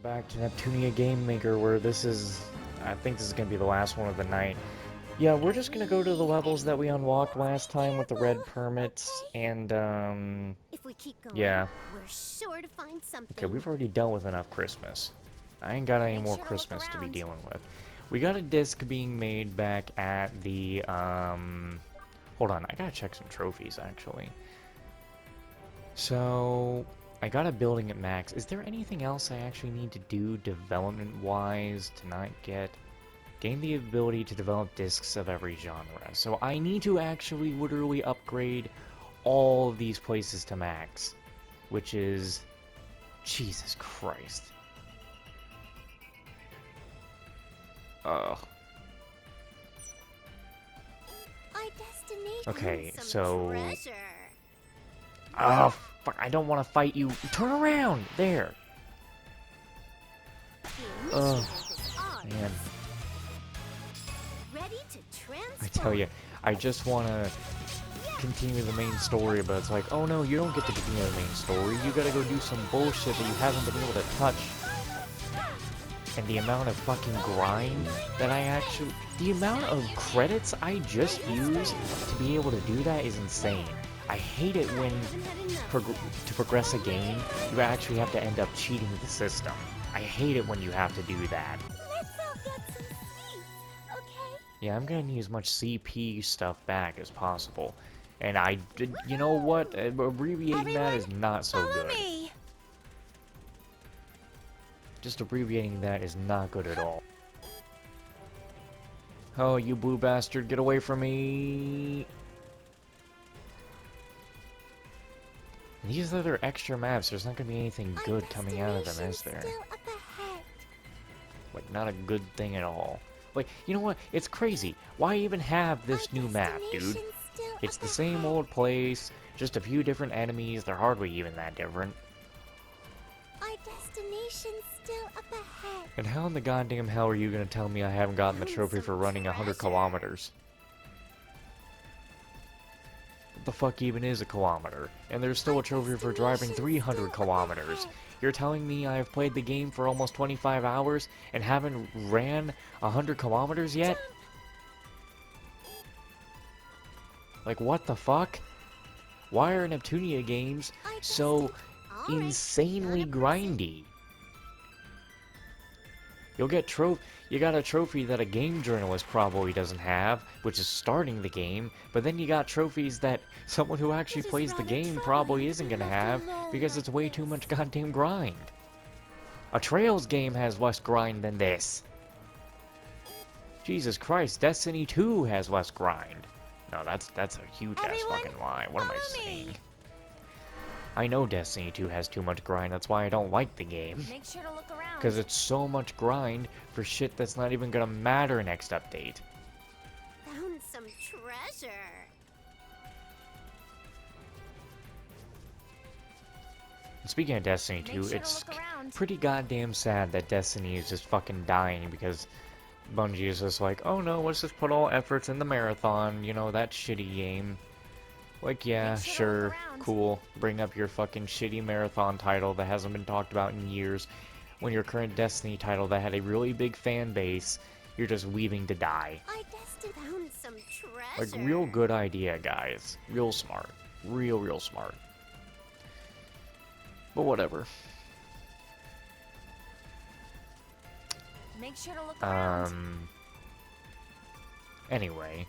back to Neptunia Game Maker, where I think this is gonna be the last one of the night. Yeah, we're just gonna go to the levels that we unlocked last time with the red permits, and, If we keep going, yeah. we're sure to find something. Okay, we've already dealt with enough Christmas. I ain't got any more Christmas to be dealing with. We got a disc being made back at the, hold on, I gotta check some trophies, actually. So, I got a building at max. Is there anything else I actually need to do development-wise to not get... Gain the ability to develop discs of every genre. So I need to actually literally upgrade all of these places to max. Which is... Jesus Christ. Ugh. Okay, so... Oh, fuck, I don't want to fight you. Turn around! There! Ugh. Man. I tell you, I just want to continue the main story, but it's like, oh no, you don't get to continue the main story. You gotta go do some bullshit that you haven't been able to touch. And the amount of fucking grind that the amount of credits I just use to be able to do that is insane. I hate it when, to progress a game, you actually have to end up cheating the system. I hate it when you have to do that. Yeah, I'm gonna need as much CP stuff back as possible. And you know what? Abbreviating that is not so good. Just abbreviating that is not good at all. Oh, you blue bastard, get away from me! These other extra maps, there's not gonna be anything good coming out of them, is there? Like, not a good thing at all. Like, you know what? It's crazy. Why even have this new map, dude? It's the same old place, just a few different enemies. They're hardly even that different. Our destination's still up ahead. And how in the goddamn hell are you gonna tell me I haven't gotten the trophy for running 100 kilometers? What the fuck even is a kilometer? And there's still a trophy for driving 300 kilometers. You're telling me I've played the game for almost 25 hours and haven't ran 100 kilometers yet? Like, what the fuck? Why are Neptunia games so insanely grindy? You got a trophy that a game journalist probably doesn't have, which is starting the game, but then you got trophies that someone who actually plays the game probably isn't gonna have, because it's way too much goddamn grind. A Trails game has less grind than this. Jesus Christ, Destiny 2 has less grind. No, that's a huge ass fucking lie. What am I saying? I know Destiny 2 has too much grind, that's why I don't like the game. Make sure to look around. Because it's so much grind for shit that's not even gonna matter next update. Found some treasure. Speaking of Destiny 2, it's pretty goddamn sad that Destiny is just fucking dying because Bungie is just like, oh no, let's just put all efforts in the marathon, you know, that shitty game. Like, yeah, sure, cool. Bring up your fucking shitty marathon title that hasn't been talked about in years, when your current Destiny title that had a really big fan base, you're just leaving to die. Found some treasure. Like, real good idea, guys. Real smart. Real smart. But whatever. Make sure to look around. Anyway.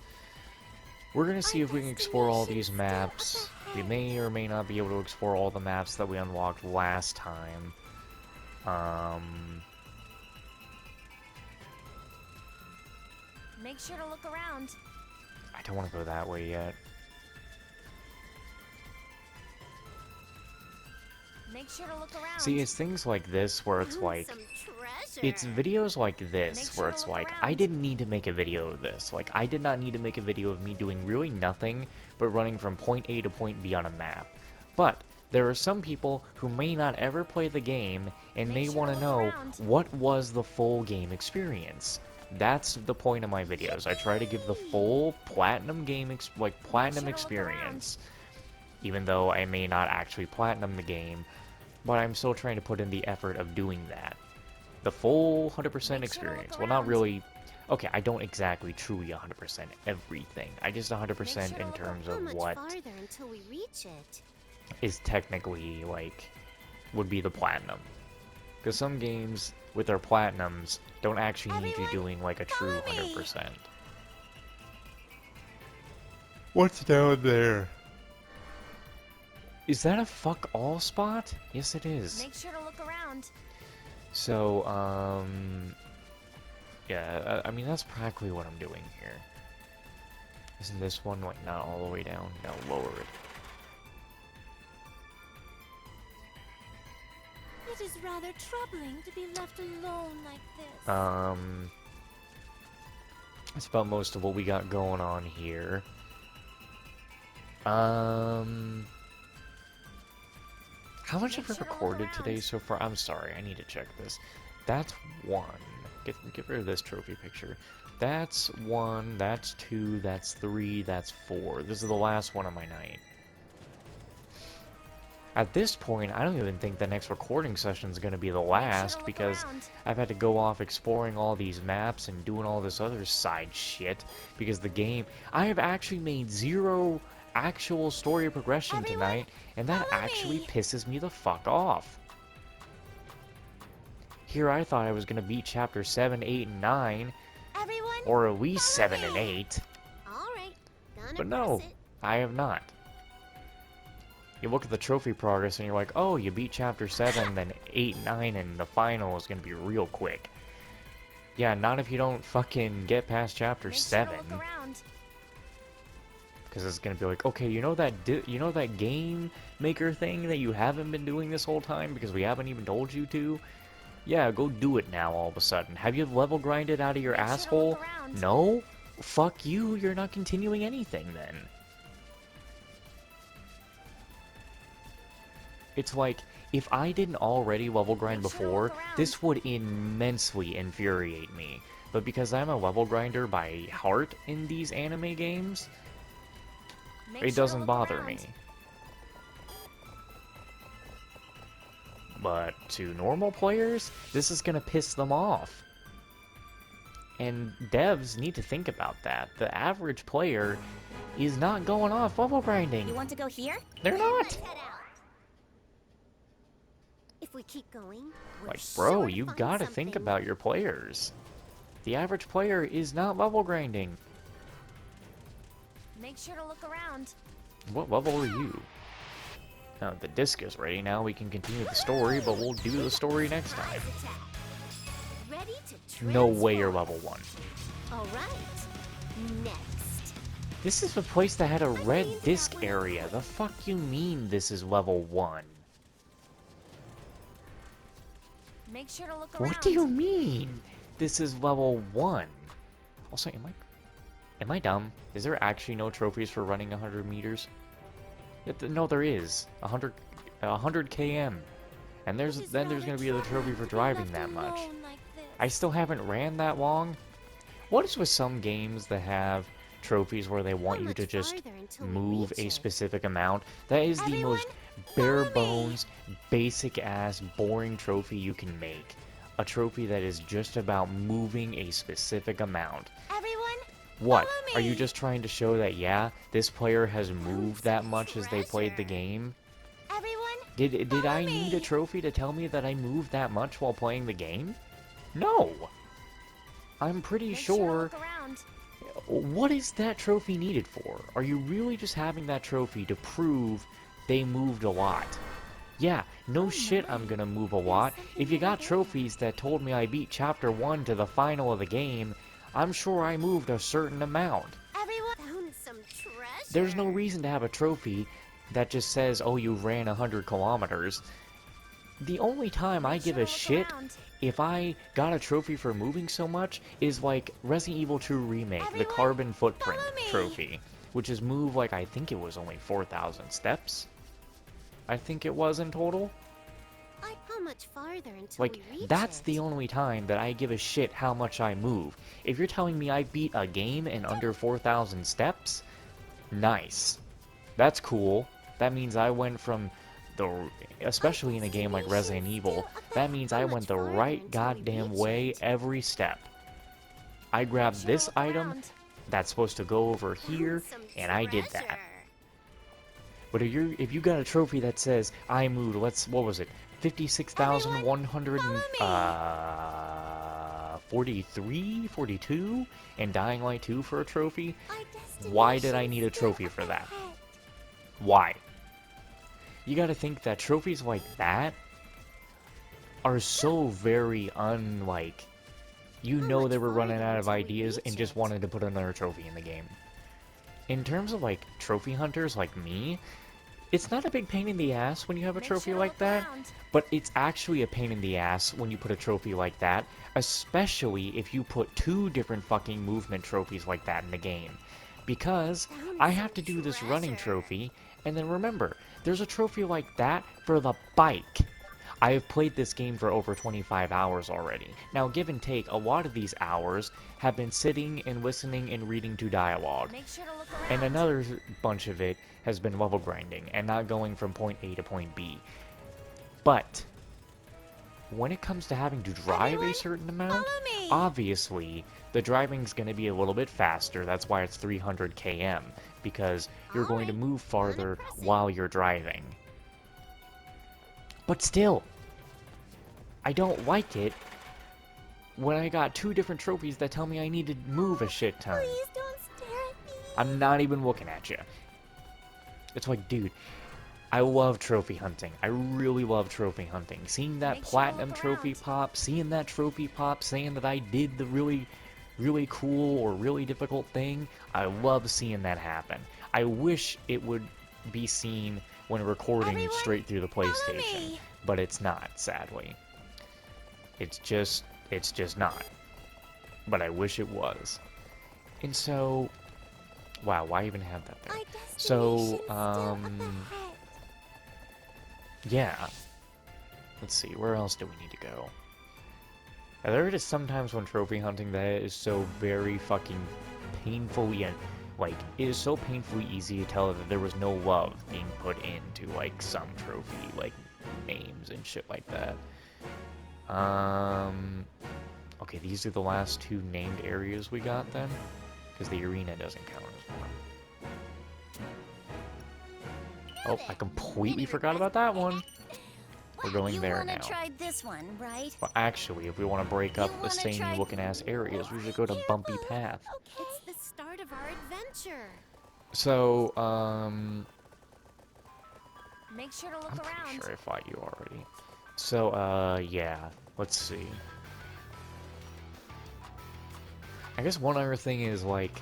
We're gonna see if we can explore all these maps. We may or may not be able to explore all the maps that we unlocked last time. Make sure to look around. I don't want to go that way yet. Make sure to look around. See, it's things like this where it's like... It's videos like this where it's like, I didn't need to make a video of this. Like, I did not need to make a video of me doing really nothing but running from point A to point B on a map. But there are some people who may not ever play the game and may want to know what was the full game experience. That's the point of my videos. I try to give the full platinum game platinum experience. Even though I may not actually platinum the game, but I'm still trying to put in the effort of doing that. The full 100% Make sure to look experience. Well, not around. really. Okay, I don't exactly truly 100% everything. I just 100% in terms How of much what farther until we reach it? is technically, like, would be the platinum. Because some games with their platinums don't actually need you Everyone, doing, like, a true follow me. 100%. What's down there? Is that a fuck all spot? Yes, it is. Make sure to look around. So, yeah, I mean, that's practically what I'm doing here. Isn't this one, like, not all the way down? No, lower it. It is rather troubling to be left alone like this. That's about most of what we got going on here. How much have I recorded today so far? I'm sorry, I need to check this. That's one. Get rid of this trophy picture. That's one, that's two, that's three, that's four. This is the last one of my night. At this point, I don't even think the next recording session is going to be the last because I've had to go off exploring all these maps and doing all this other side shit because the game... I have actually made 0 actual story progression tonight, and that actually pisses me the fuck off. Here I thought I was going to beat Chapter 7, 8, and 9, or at least 7 and 8, but no, I have not. You look at the trophy progress and you're like, oh, you beat Chapter 7, then 8, 9, and the final is going to be real quick. Yeah, not if you don't fucking get past Chapter 7. Because it's going to be like, okay, you know that game maker thing that you haven't been doing this whole time because we haven't even told you to? Yeah, go do it now all of a sudden. Have you level grinded out of your asshole? No? Fuck you, you're not continuing anything then. It's like, if I didn't already level grind before, this would immensely infuriate me. But because I'm a level grinder by heart in these anime games, it doesn't bother me. But to normal players, this is gonna piss them off. And devs need to think about that. The average player is not going off level grinding. You want to go here? They're not. If we keep going, like, bro, you gotta think about your players. The average player is not level grinding. Make sure to look around. What level are you? Oh, the disc is ready. Now we can continue the story, but we'll do the story next time. No way you're level 1. Alright. Next. This is a place that had a red disc area. The fuck you mean this is level 1? Make sure to look around. What do you mean? This is level 1. Also, am I dumb? Is there actually no trophies for running 100 meters? No, there is. 100 km. And then there's going to be the trophy for driving that much. I still haven't ran that long. What is with some games that have trophies where they want you to just move a specific amount? That is the most bare bones, basic ass, boring trophy you can make. A trophy that is just about moving a specific amount. What? Are you just trying to show that, yeah, this player has moved that much as they played the game? Did I need a trophy to tell me that I moved that much while playing the game? No! I'm pretty sure... What is that trophy needed for? Are you really just having that trophy to prove they moved a lot? Yeah, no shit I'm gonna move a lot. If you got trophies that told me I beat Chapter 1 to the final of the game, I'm sure I moved a certain amount. There's no reason to have a trophy that just says, oh, you ran 100 kilometers. The only time I give a shit if I got a trophy for moving so much is like Resident Evil 2 Remake, the Carbon Footprint trophy, which is move like I think it was only 4,000 steps. I think it was in total. How much farther until like, that's the only time that I give a shit how much I move. If you're telling me I beat a game in under 4,000 steps, nice. That's cool. That means I went from especially in a game like Resident Evil, that means I went the right goddamn way every step. I grabbed this item that's supposed to go over here, and I did that. But if you got a trophy that says I moved, what was it? 56,143, 42, and Dying Light 2 for a trophy. Why did I need a trophy for that? Why? You gotta think that trophies like that are so very unlike. You know they were running out of ideas and just wanted to put another trophy in the game. In terms of like trophy hunters like me, it's not a big pain in the ass when you have a trophy like that, but it's actually a pain in the ass when you put a trophy like that, especially if you put 2 different fucking movement trophies like that in the game. Because I have to do this running trophy, and then remember, there's a trophy like that for the bike. I have played this game for over 25 hours already. Now, give and take, a lot of these hours have been sitting and listening and reading to dialogue. And another bunch of it has been level grinding and not going from point A to point B. But when it comes to having to drive a certain amount, obviously the driving's going to be a little bit faster. That's why it's 300 km, because you're going to move farther while you're driving. But still, I don't like it when I got 2 different trophies that tell me I need to move a shit ton. Please don't stare at me. I'm not even looking at you. It's like, dude, I love trophy hunting. I really love trophy hunting. Seeing that platinum trophy pop, seeing that trophy pop, saying that I did the really, really cool or really difficult thing, I love seeing that happen. I wish it would be seen when recording straight through the PlayStation, but it's not, sadly. It's just not. But I wish it was. And so, wow, why even have that there? So, yeah. Let's see, where else do we need to go? There is sometimes when trophy hunting that is so very fucking painfully and like, it is so painfully easy to tell that there was no love being put into, like, some trophy, like, names and shit like that. Okay, these are the last 2 named areas we got, then? Because the arena doesn't count as one. Oh, I completely forgot about that one. We're going there now. Try this one, right? But actually, if we want to break up the same looking ass areas, we should go to Bumpy Path. It's the start of our adventure. So, Make sure to look I'm around. pretty sure I fought you already. So, yeah. Let's see. I guess one other thing is, like,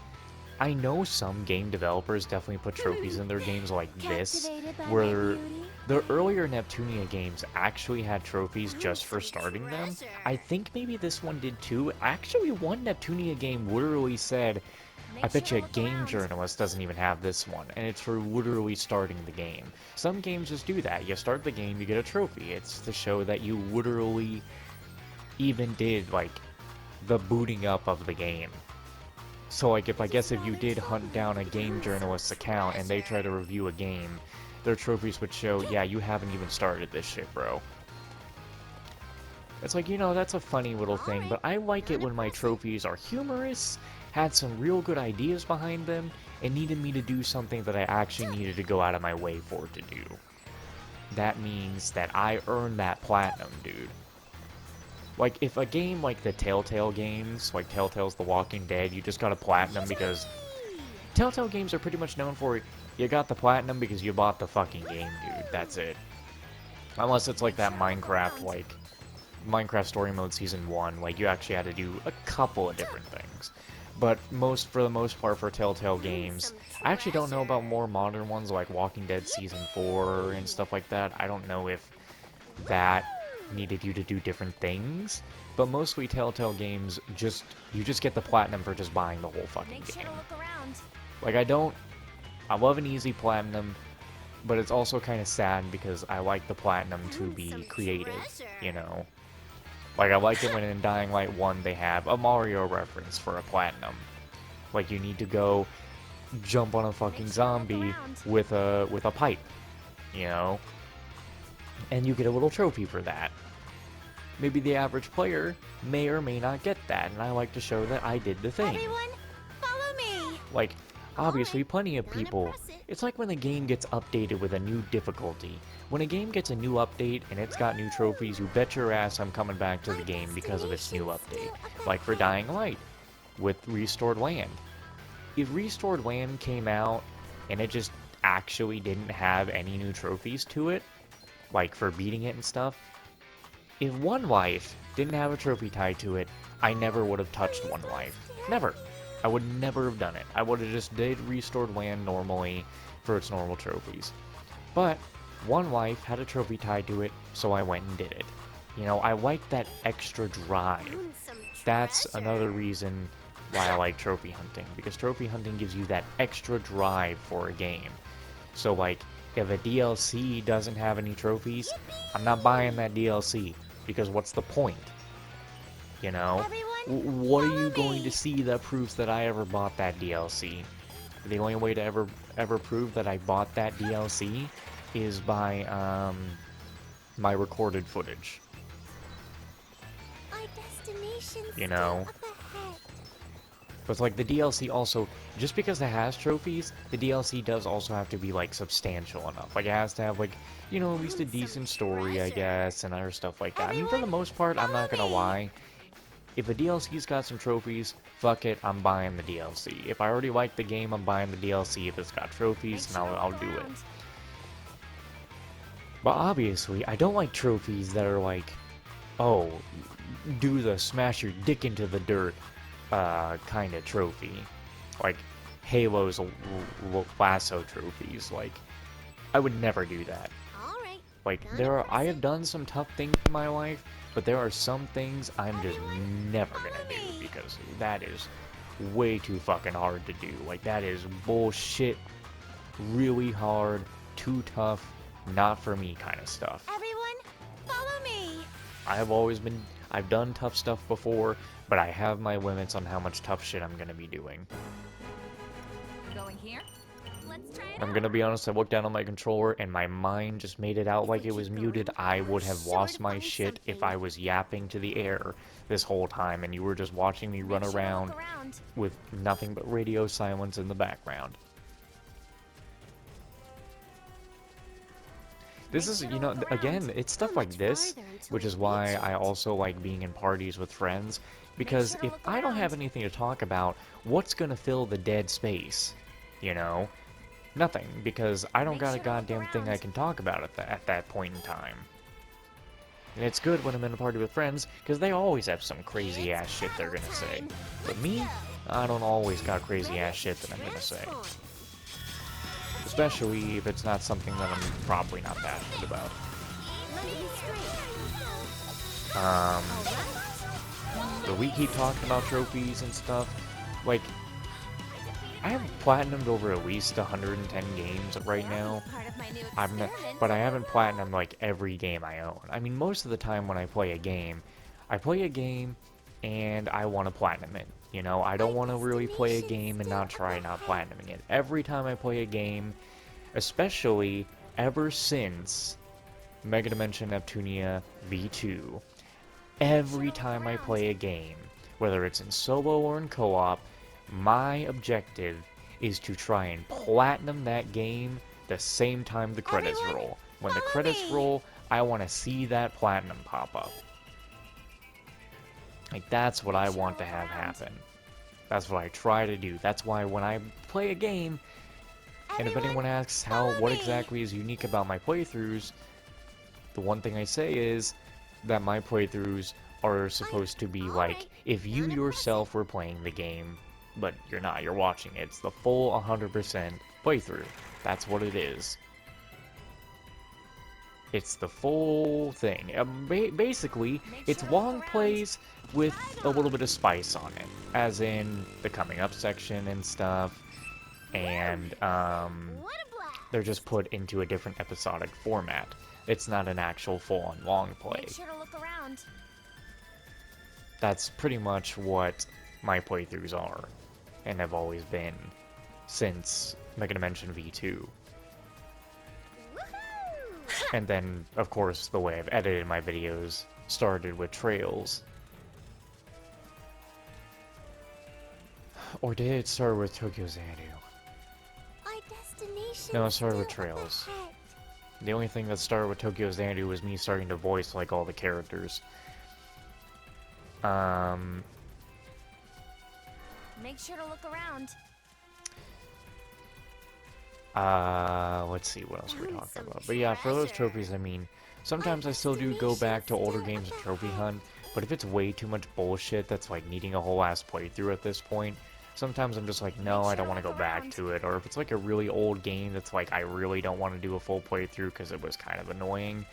I know some game developers definitely put trophies in their games like this, where the earlier Neptunia games actually had trophies just for starting them. I think maybe this one did too. Actually, one Neptunia game literally said, I bet you a game journalist doesn't even have this one, and it's for literally starting the game. Some games just do that. You start the game, you get a trophy. It's to show that you literally even did, like, the booting up of the game. So, like, if you did hunt down a game journalist's account and they try to review a game, their trophies would show, yeah, you haven't even started this shit, bro. It's like, you know, that's a funny little thing, but I like it when my trophies are humorous, had some real good ideas behind them, and needed me to do something that I actually needed to go out of my way for it to do. That means that I earned that platinum, dude. Like, if a game like the Telltale games, like Telltale's The Walking Dead, you just got a platinum because... Telltale games are pretty much known for, you got the platinum because you bought the fucking game, dude. That's it. Unless it's like that Minecraft, like... Minecraft Story Mode Season 1, like, you actually had to do a couple of different things. But for the most part, for Telltale games, I actually don't know about more modern ones like Walking Dead Season 4 and stuff like that. I don't know if that needed you to do different things, but mostly Telltale games, you just get the platinum for just buying the whole fucking game. Like, I love an easy platinum, but it's also kind of sad because I like the platinum to be creative, you know? Like, I like it when in Dying Light 1 they have a Mario reference for a platinum. Like, you need to go jump on a fucking zombie with a pipe, you know? and you get a little trophy for that. Maybe the average player may or may not get that, and I like to show that I did the thing. Everyone, follow me. Like, obviously, Alright, plenty of gonna people. press it. It's like when the game gets updated with a new difficulty. When a game gets a new update and it's got new trophies, you bet your ass I'm coming back to the game because of its new update. Like for Dying Light, with Restored Land. If Restored Land came out and it just actually didn't have any new trophies to it, like for beating it and stuff, if One Life didn't have a trophy tied to it, I never would have touched One Life. Never. I would never have done it. I would have just did Restored Land normally for its normal trophies. But One Life had a trophy tied to it, so I went and did it. You know, I like that extra drive. That's another reason why I like trophy hunting, because trophy hunting gives you that extra drive for a game. So like, if a DLC doesn't have any trophies, I'm not buying that DLC, because what's the point? You know? What are you going to see that proves that I ever bought that DLC? The only way to ever prove that I bought that DLC is by my recorded footage. Our destination's You know? still up ahead. But it's like the DLC also, just because it has trophies, the DLC does also have to be like substantial enough. Like it has to have like, you know, at least a decent story, I guess, and other stuff like that. I mean, for the most part, I'm not gonna lie. If a DLC's got some trophies, fuck it, I'm buying the DLC. If I already like the game, I'm buying the DLC if it's got trophies, and I'll do it. But obviously, I don't like trophies that are like, oh, do the smash your dick into the dirt kind of trophy. Like Halo's lasso trophies. Like, I would never do that. Alright. Like, I have done some tough things in my life, but there are some things I'm just never gonna do, because that is way too fucking hard to do. Like, that is bullshit, really hard, too tough, not for me kind of stuff. Everyone, follow me. I've done tough stuff before, but I have my limits on how much tough shit I'm gonna be doing. Going here? Let's try it I'm out. gonna be honest, I looked down on my controller and my mind just made it out like it was muted. I would have lost my shit if I was yapping to the air this whole time and you were just watching me run around with nothing but radio silence in the background. This is, you know, again, it's stuff like this, which is why I also like being in parties with friends, because if I don't have anything to talk about, what's gonna fill the dead space, you know? Nothing, because I don't got a goddamn thing I can talk about at that point in time. And it's good when I'm in a party with friends, because they always have some crazy ass shit they're gonna say. But me, I don't always got crazy ass shit that I'm gonna say. Especially if it's not something that I'm probably not passionate about. But we keep talking about trophies and stuff. Like, I have platinumed over at least 110 games right now. But I haven't platinumed like every game I own. I mean, most of the time when I play a game and I want to platinum it. You know, I don't want to really play a game and not try not platinuming it. Every time I play a game, especially ever since Mega Dimension Neptunia V2, every time I play a game, whether it's in solo or in co-op, my objective is to try and platinum that game the same time the credits roll. When the credits roll, I want to see that platinum pop up. Like, that's what I want to have happen. That's what I try to do. That's why when I play a game, and if anyone asks what exactly is unique about my playthroughs, the one thing I say is that my playthroughs are supposed to be like, if you yourself were playing the game, but you're not, you're watching it. It's the full 100% playthrough. That's what it is. It's the full thing. Basically, it's long plays with a little bit of spice on it. As in, the coming up section and stuff. And, they're just put into a different episodic format. It's not an actual full-on long play. Make sure to look around. That's pretty much what my playthroughs are. And have always been. Since Mega Dimension V2. And then, of course, the way I've edited my videos started with trails. Or did it start with Tokyo Xanadu? Our destination No, it started with still up trails. ahead. The only thing that started with Tokyo Xanadu was me starting to voice like all the characters. Make sure to look around. Let's see what else we're talking about. But yeah, for those trophies, I mean, sometimes I still do go back to older games and trophy hunt, but if it's way too much bullshit that's like needing a whole ass playthrough at this point, sometimes I'm just like, no, I don't want to go back to it. Or if it's like a really old game that's like, I really don't want to do a full playthrough because it was kind of annoying,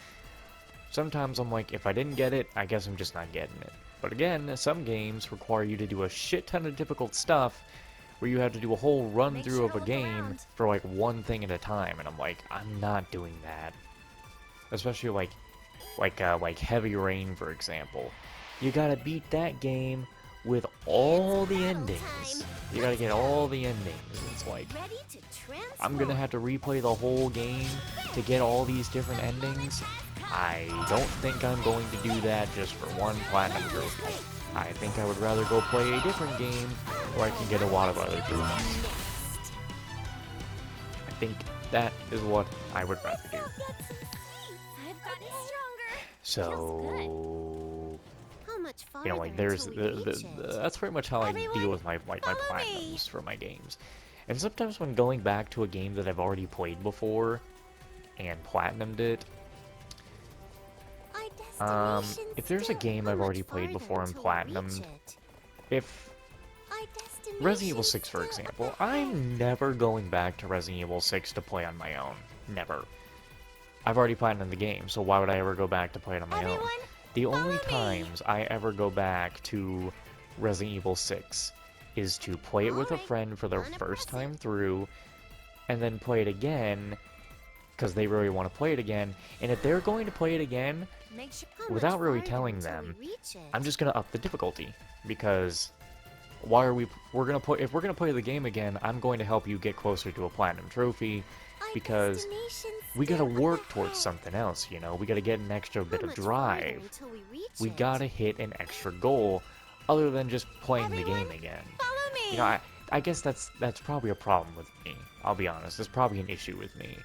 sometimes I'm like, if I didn't get it, I guess I'm just not getting it. But again, some games require you to do a shit ton of difficult stuff where you have to do a whole run through of a game for like one thing at a time, and I'm like, I'm not doing that. Especially like Heavy Rain, for example. You gotta beat that game with all the endings. You gotta get all the endings. It's like, I'm gonna have to replay the whole game to get all these different endings. I don't think I'm going to do that just for one platinum trophy. I think I would rather go play a different game where I can get a lot of other trophies. I think that is what I would rather do. So, you know, like there's that's pretty much how I deal with my platinums for my games. And sometimes when going back to a game that I've already played before and platinumed it, if there's a game I've already played before and platinumed, if Resident Evil 6, for example, I'm never going back to Resident Evil 6 to play on my own. Never. I've already platinumed the game, so why would I ever go back to play it on my own? The only times I ever go back to Resident Evil 6 is to play it with a friend for their first time through, and then play it again because they really want to play it again. And if they're going to play it again, without really telling them, I'm just gonna up the difficulty, because why are if we're gonna play the game again, I'm going to help you get closer to a platinum trophy, because we gotta work towards something else, you know? We gotta get an extra bit of drive. We gotta hit an extra goal, other than just playing the game again. You know, I guess that's probably a problem with me. I'll be honest, it's probably an issue with me.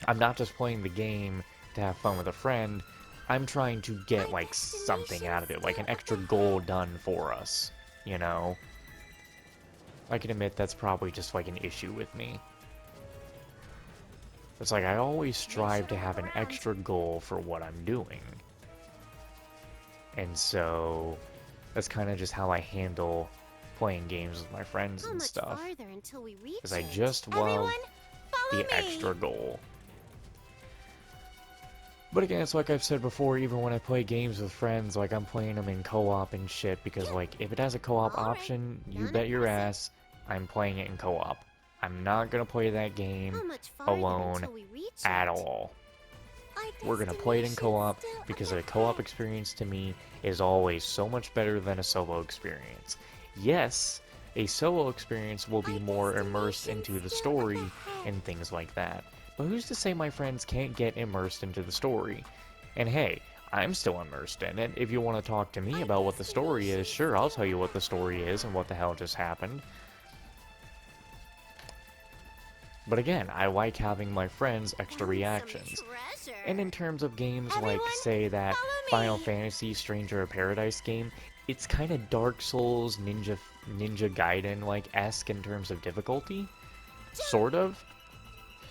I'm not just playing the game to have fun with a friend, I'm trying to get, like, something out of it, like an extra goal done for us, you know? I can admit that's probably just, like, an issue with me. It's like, I always strive to have an extra goal for what I'm doing. And so, that's kind of just how I handle playing games with my friends and stuff. Because I just love the extra goal. But again, it's like I've said before, even when I play games with friends, like, I'm playing them in co-op and shit, because, like, if it has a co-op option, you bet your ass I'm playing it in co-op. I'm not gonna play that game alone at all. We're gonna play it in co-op, because a co-op experience to me is always so much better than a solo experience. Yes, a solo experience will be more immersed into the story and things like that. But who's to say my friends can't get immersed into the story? And hey, I'm still immersed in it. If you want to talk to me about what the story is, sure, I'll tell you what the story is and what the hell just happened. But again, I like having my friends' extra reactions. And in terms of games like, say, that Final Fantasy Stranger of Paradise game, it's kind of Dark Souls, Ninja Gaiden-like-esque in terms of difficulty. Sort of.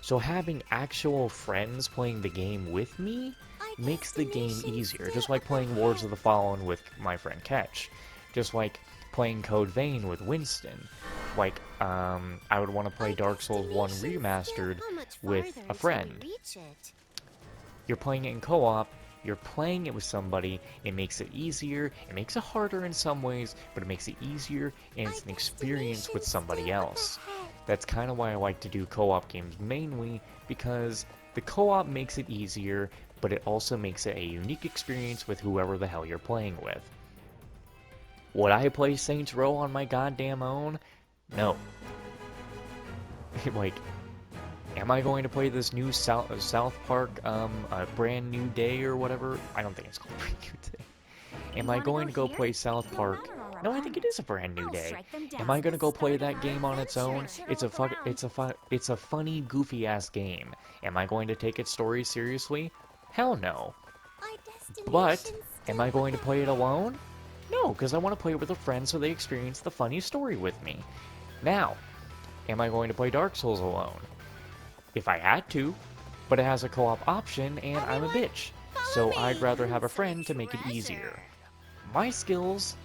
So having actual friends playing the game with me makes the game easier. Just like playing Wars of the Fallen with my friend Ketch. Just like playing Code Vein with Winston. Like, I would want to play Dark Souls 1 Remastered with a friend. You're playing it in co-op, you're playing it with somebody, it makes it easier, it makes it harder in some ways, but it makes it easier, and it's an experience with somebody else. That's kind of why I like to do co-op games mainly, because the co-op makes it easier, but it also makes it a unique experience with whoever the hell you're playing with. Would I play Saints Row on my goddamn own? No. Like, Am I going to play this new South Park, a brand new day or whatever? I don't think it's called Brand New Day. Am I going to go play South Park? No, I think it is a brand new day. Am I gonna go play that game on its own? It's a funny, goofy ass game. Am I going to take its story seriously? Hell no. But am I going to play it alone? No, because I want to play it with a friend so they experience the funny story with me. Now, am I going to play Dark Souls alone? If I had to, but it has a co-op option and I'm a bitch. So I'd rather have a friend to make it easier. My skills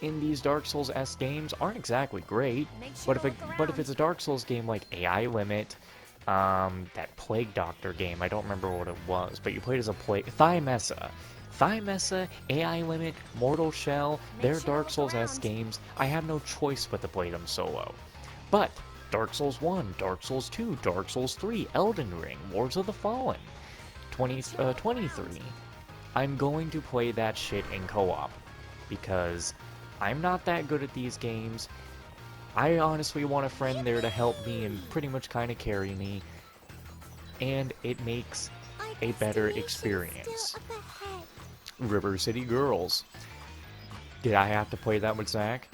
in these Dark Souls-esque games aren't exactly great, but if it's a Dark Souls game like AI Limit, that Plague Doctor game, I don't remember what it was, but you played as a Thymessa, AI Limit, Mortal Shell, they're Dark Souls-esque games. I have no choice but to play them solo. But Dark Souls 1, Dark Souls 2, Dark Souls 3, Elden Ring, Wars of the Fallen, 23. I'm going to play that shit in co-op, because I'm not that good at these games. I honestly want a friend there to help me and pretty much kind of carry me, and it makes a better experience. River City Girls. Did I have to play that with Zach?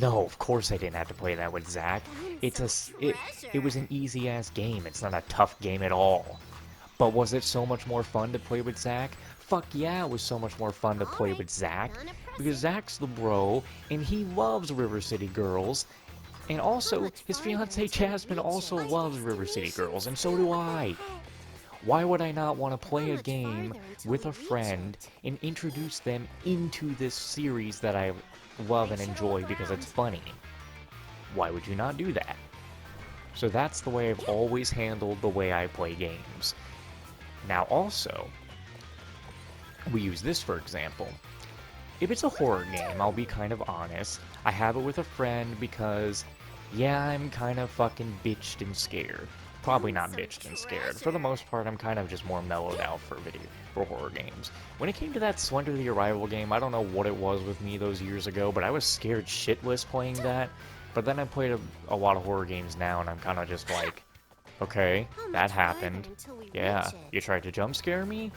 No, of course I didn't have to play that with Zach. It was an easy-ass game. It's not a tough game at all. But was it so much more fun to play with Zach? Fuck yeah, it was so much more fun to play with Zach. Because Zach's the bro, and he loves River City Girls. And also, his fiancée Jasmine also loves River City Girls, and so do I. Why would I not want to play a game with a friend and introduce them into this series that I love and enjoy because it's funny? Why would you not do that? So that's the way I've always handled the way I play games. Now also, we use this for example. If it's a horror game, I'll be kind of honest. I have it with a friend because, yeah, I'm kind of fucking bitched and scared. Probably not bitched and scared. For the most part, I'm kind of just more mellowed out for horror games. When it came to that Slender the Arrival game, I don't know what it was with me those years ago, but I was scared shitless playing that. But then I played a lot of horror games now, and I'm kind of just like, okay, that happened. Yeah, you tried to jump scare me?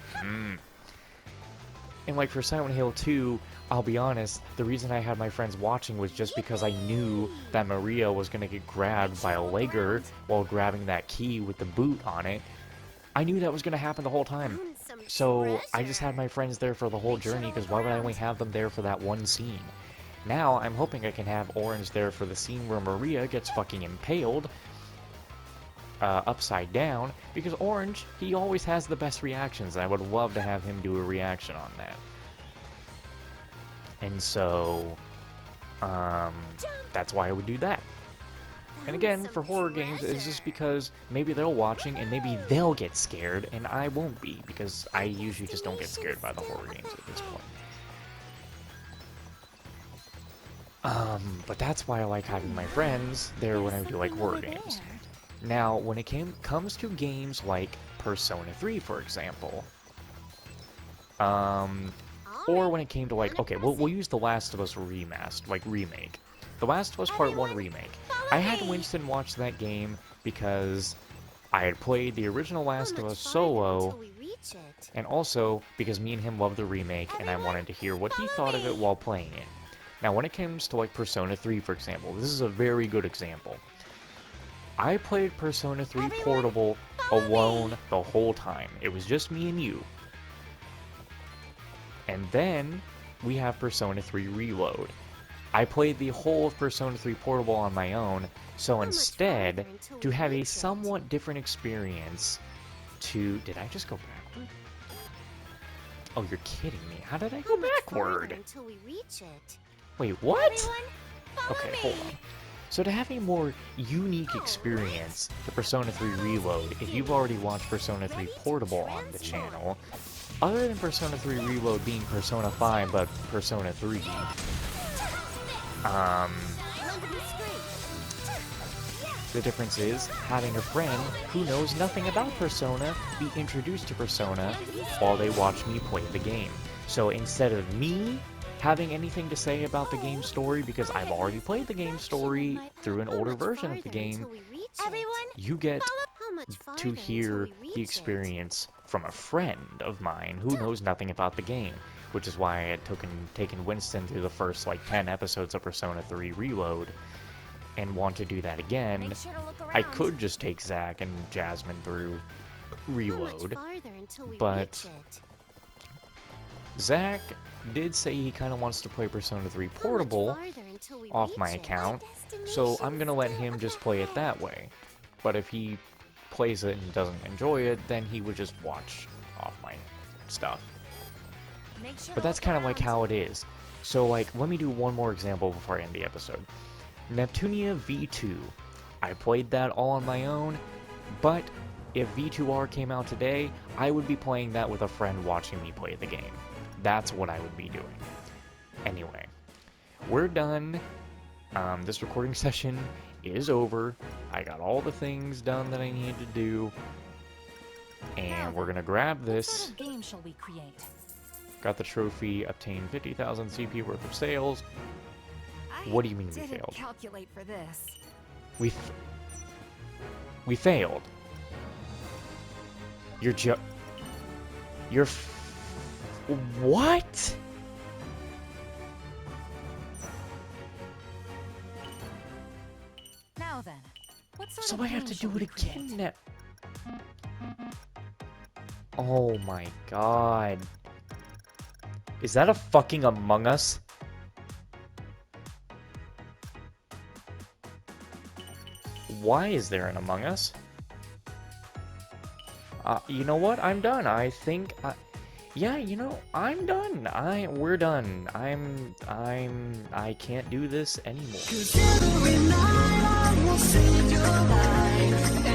And like for Silent Hill 2, I'll be honest, the reason I had my friends watching was just because I knew that Maria was going to get grabbed by a legger while grabbing that key with the boot on it. I knew that was going to happen the whole time. So I just had my friends there for the whole journey, because why would I only have them there for that one scene? Now, I'm hoping I can have Orange there for the scene where Maria gets fucking impaled upside down, because Orange, he always has the best reactions, and I would love to have him do a reaction on that. And so, that's why I would do that. And again, for horror games, it's just because maybe they're watching and maybe they'll get scared, and I won't be, because I usually just don't get scared by the horror games at this point. But that's why I like having my friends there when I do like horror games. Now, when it comes to games like Persona 3, for example, or when it came to like, okay, we'll use The Last of Us remake. The Last of Us Part 1 remake. I had Winston watch that game because I had played the original Last of Us solo, and also because me and him loved the remake, and I wanted to hear what he thought of it while playing it. Now, when it comes to like Persona 3, for example, this is a very good example. I played Persona 3 Portable alone the whole time. It was just me and you. And then we have Persona 3 Reload. I played the whole of Persona 3 Portable on my own, so instead, to have a somewhat different experience to... Did I just go backward? Oh, you're kidding me. How did I go backward? Wait, what? Okay, hold on. So to have a more unique experience for Persona 3 Reload, if you've already watched Persona 3 Portable on the channel, other than Persona 3 Reload being Persona 5 but Persona 3, the difference is having a friend who knows nothing about Persona be introduced to Persona while they watch me play the game. So instead of me having anything to say about the game story, because I've already played the game story through an older version of the game, you get much farther to hear until we reach the it. experience from a friend of mine who knows nothing about the game, which is why I had taken Winston through the first like 10 episodes of Persona 3 Reload and want to do that again. Make sure to look around. I could just take Zack and Jasmine through Not Reload, much farther until we but reach it. Zack did say he kind of wants to play Persona 3 Portable off my account, so I'm gonna let him just play it that way. But if he plays it and doesn't enjoy it, then he would just watch off my stuff. But that's kind of like how it is. So like, let me do one more example before I end the episode. Neptunia V2. I played that all on my own, but if V2R came out today, I would be playing that with a friend watching me play the game. That's what I would be doing. Anyway, we're done. This recording session is over. I got all the things done that I needed to do. And we're gonna grab this. What sort of game shall we create? Got the trophy, obtained 50,000 CP worth of sales. What do you mean we didn't failed? Calculate for this. We failed. What? Now then, what sort So of I have game to shall do it we create? again now. Oh my god. Is that a fucking Among Us? Why is there an Among Us? You know what? I'm done. I think yeah, you know, I'm done. We're done. I can't do this anymore. 'Cause every night I will save your life.